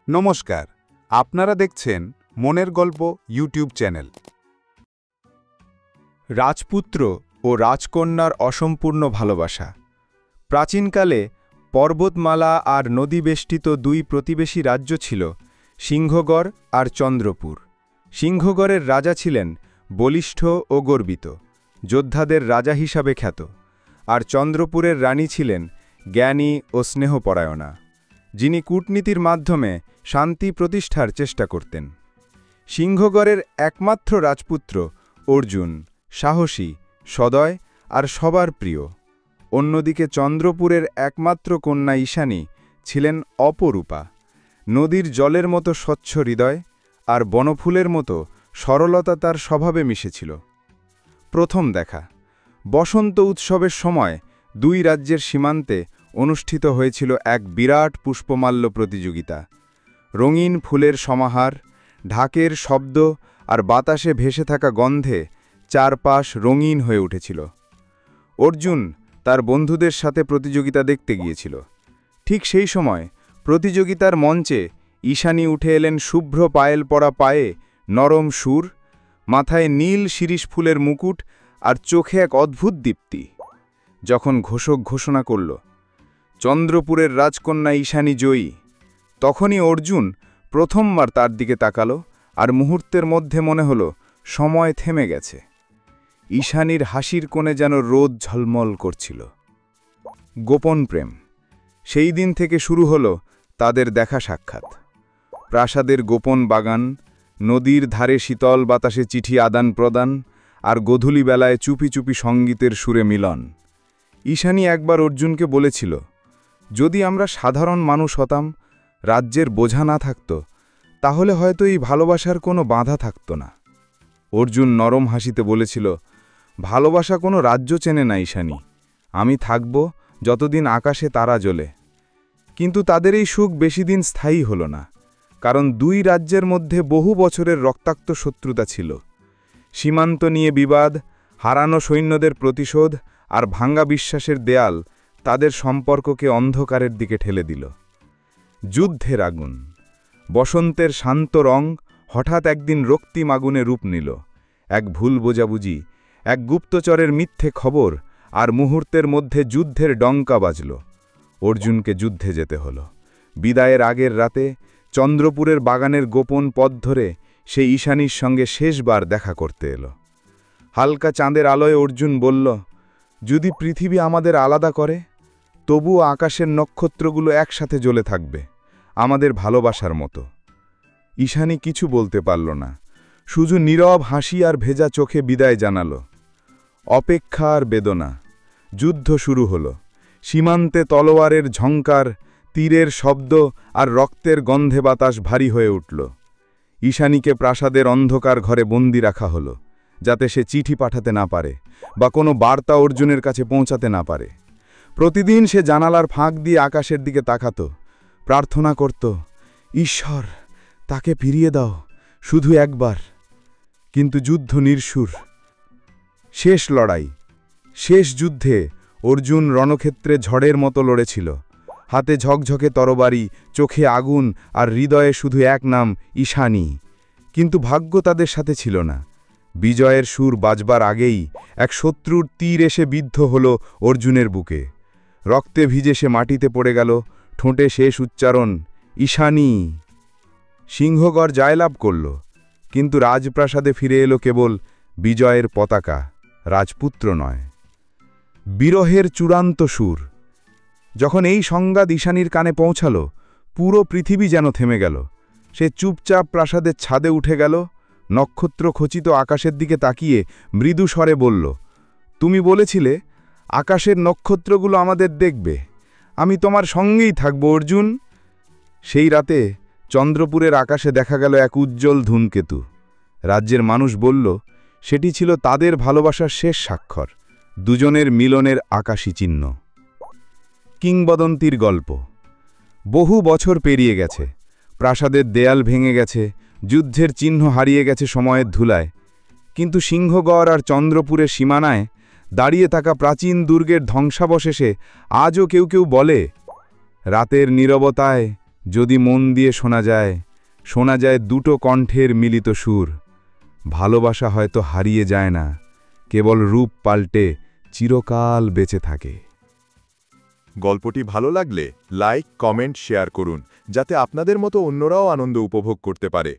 নমস্কার, আপনারা দেখছেন মনের গল্প ইউটিউব চ্যানেল। রাজপুত্র ও রাজকন্যার অসম্পূর্ণ ভালোবাসা। প্রাচীনকালে পর্বতমালা আর নদীবেষ্টিত দুই প্রতিবেশী রাজ্য ছিল, সিংহগড় আর চন্দ্রপুর। সিংহগড়ের রাজা ছিলেন বলিষ্ঠ ও গর্বিত, যোদ্ধাদের রাজা হিসাবে খ্যাত, আর চন্দ্রপুরের রানী ছিলেন জ্ঞানী ও স্নেহপরায়ণা, যিনি কূটনীতির মাধ্যমে শান্তি প্রতিষ্ঠার চেষ্টা করতেন। সিংহগড়ের একমাত্র রাজপুত্র অর্জুন সাহসী, সদয় আর সবার প্রিয়। অন্যদিকে চন্দ্রপুরের একমাত্র কন্যা ঈশানী ছিলেন অপরূপা, নদীর জলের মতো স্বচ্ছ হৃদয় আর বনফুলের মতো সরলতা তার স্বভাবে মিশেছিল। প্রথম দেখা। বসন্ত উৎসবের সময় দুই রাজ্যের সীমান্তে অনুষ্ঠিত হয়েছিল এক বিরাট পুষ্পমাল্য প্রতিযোগিতা। রঙিন ফুলের সমাহার, ঢাকের শব্দ আর বাতাসে ভেসে থাকা গন্ধে চারপাশ রঙিন হয়ে উঠেছিল। অর্জুন তার বন্ধুদের সাথে প্রতিযোগিতা দেখতে গিয়েছিল। ঠিক সেই সময় প্রতিযোগিতার মঞ্চে ঈশানী উঠে এলেন শুভ্র পায়েল পরা পায়ে, নরম সুর, মাথায় নীল শিরীষ ফুলের মুকুট আর চোখে এক অদ্ভুত দীপ্তি। যখন ঘোষক ঘোষণা করল, চন্দ্রপুরের রাজকন্যা ঈশানী জয়ী, তখনই অর্জুন প্রথমবার তার দিকে তাকালো, আর মুহূর্তের মধ্যে মনে হল সময় থেমে গেছে। ঈশানীর হাসির কোণে যেন রোদ ঝলমল করছিল। গোপন প্রেম। সেই দিন থেকে শুরু হল তাদের দেখা সাক্ষাৎ। প্রাসাদের গোপন বাগান, নদীর ধারে শীতল বাতাসে চিঠি আদান প্রদান, আর গধূলি বেলায় চুপি চুপি সঙ্গীতের সুরে মিলন। ঈশানী একবার অর্জুনকে বলেছিল, যদি আমরা সাধারণ মানুষ হতাম, রাজ্যের বোঝা না থাকত, তাহলে হয়তো এই ভালোবাসার কোনো বাধা থাকত না। অর্জুন নরম হাসিতে বলেছিল, ভালোবাসা কোনো রাজ্য চেনে না ঈশানী, আমি থাকব যতদিন আকাশে তারা জ্বলে। কিন্তু তাদের এই সুখ বেশি দিন স্থায়ী হল না, কারণ দুই রাজ্যের মধ্যে বহু বছরের রক্তাক্ত শত্রুতা ছিল। সীমান্ত নিয়ে বিবাদ, হারানো সৈন্যদের প্রতিশোধ আর ভাঙ্গা বিশ্বাসের দেয়াল তাদের সম্পর্ককে অন্ধকারের দিকে ঠেলে দিল। যুদ্ধের আগুন। বসন্তের শান্ত রং হঠাৎ একদিন রক্তিম আগুনে রূপ নিল। এক ভুল বোঝাবুঝি, এক গুপ্তচরের মিথ্যে খবর, আর মুহূর্তের মধ্যে যুদ্ধের ডঙ্কা বাজল। অর্জুনকে যুদ্ধে যেতে হল। বিদায়ের আগের রাতে চন্দ্রপুরের বাগানের গোপন পথ ধরে সে ঈশানীর সঙ্গে শেষবার দেখা করতে এলো। হালকা চাঁদের আলোয় অর্জুন বলল, যদি পৃথিবী আমাদের আলাদা করে, তবুও আকাশের নক্ষত্রগুলো একসাথে জ্বলে থাকবে, আমাদের ভালোবাসার মতো। ঈশানী কিছু বলতে পারল না, শুধু নীরব হাসি আর ভেজা চোখে বিদায় জানাল। অপেক্ষা আর বেদনা। যুদ্ধ শুরু হল। সীমান্তে তলোয়ারের ঝঙ্কার, তীরের শব্দ আর রক্তের গন্ধে বাতাস ভারী হয়ে উঠল। ঈশানীকে প্রাসাদের অন্ধকার ঘরে বন্দি রাখা হল, যাতে সে চিঠি পাঠাতে না পারে বা কোনো বার্তা অর্জুনের কাছে পৌঁছাতে না পারে। প্রতিদিন সে জানালার ফাঁক দিয়ে আকাশের দিকে তাকাত, প্রার্থনা করত, ঈশ্বর, তাকে ফিরিয়ে দাও, শুধু একবার। কিন্তু যুদ্ধ নির্সুর। শেষ লড়াই। শেষ যুদ্ধে অর্জুন রণক্ষেত্রে ঝড়ের মতো লড়েছিল, হাতে ঝকঝকে তরবারি, চোখে আগুন আর হৃদয়ে শুধু এক নাম, ঈশানী। কিন্তু ভাগ্য তাদের সাথে ছিল না। বিজয়ের সুর বাজবার আগেই এক শত্রুর তীর এসে বিদ্ধ হল অর্জুনের বুকে। রক্তে ভিজে সে মাটিতে পড়ে গেল, ঠোঁটে শেষ উচ্চারণ, ঈশানী। সিংহগড় জয়লাভ করল, কিন্তু রাজপ্রাসাদে ফিরে এলো কেবল বিজয়ের পতাকা, রাজপুত্র নয়। বিরহের চূড়ান্ত সুর। যখন এই সংবাদ ঈশানীর কানে পৌঁছাল, পুরো পৃথিবী যেন থেমে গেল। সে চুপচাপ প্রাসাদের ছাদে উঠে গেল, নক্ষত্র খচিত আকাশের দিকে তাকিয়ে মৃদু স্বরে বলল, তুমি বলেছিলে আকাশের নক্ষত্রগুলো আমাদের দেখবে, আমি তোমার সঙ্গেই থাকব অর্জুন। সেই রাতে চন্দ্রপুরের আকাশে দেখা গেল এক উজ্জ্বল ধূমকেতু। রাজ্যের মানুষ বলল, সেটি ছিল তাদের ভালোবাসার শেষ স্বাক্ষর, দুজনের মিলনের আকাশী চিহ্ন। কিংবদন্তির গল্প। বহু বছর পেরিয়ে গেছে, প্রাসাদের দেয়াল ভেঙে গেছে, যুদ্ধের চিহ্ন হারিয়ে গেছে সময়ের ধুলায়, কিন্তু সিংহগড় আর চন্দ্রপুরের সীমানায় দাঁড়িয়ে থাকা প্রাচীন দুর্গের ধ্বংসাবশেষে আজও কেউ কেউ বলে, রাতের নীরবতায় যদি মন দিয়ে শোনা যায় দুটো কণ্ঠের মিলিত সুর। ভালোবাসা হয়তো হারিয়ে যায় না, কেবল রূপ পাল্টে চিরকাল বেঁচে থাকে। গল্পটি ভালো লাগলে লাইক, কমেন্ট, শেয়ার করুন, যাতে আপনাদের মতো অন্যরাও আনন্দ উপভোগ করতে পারে।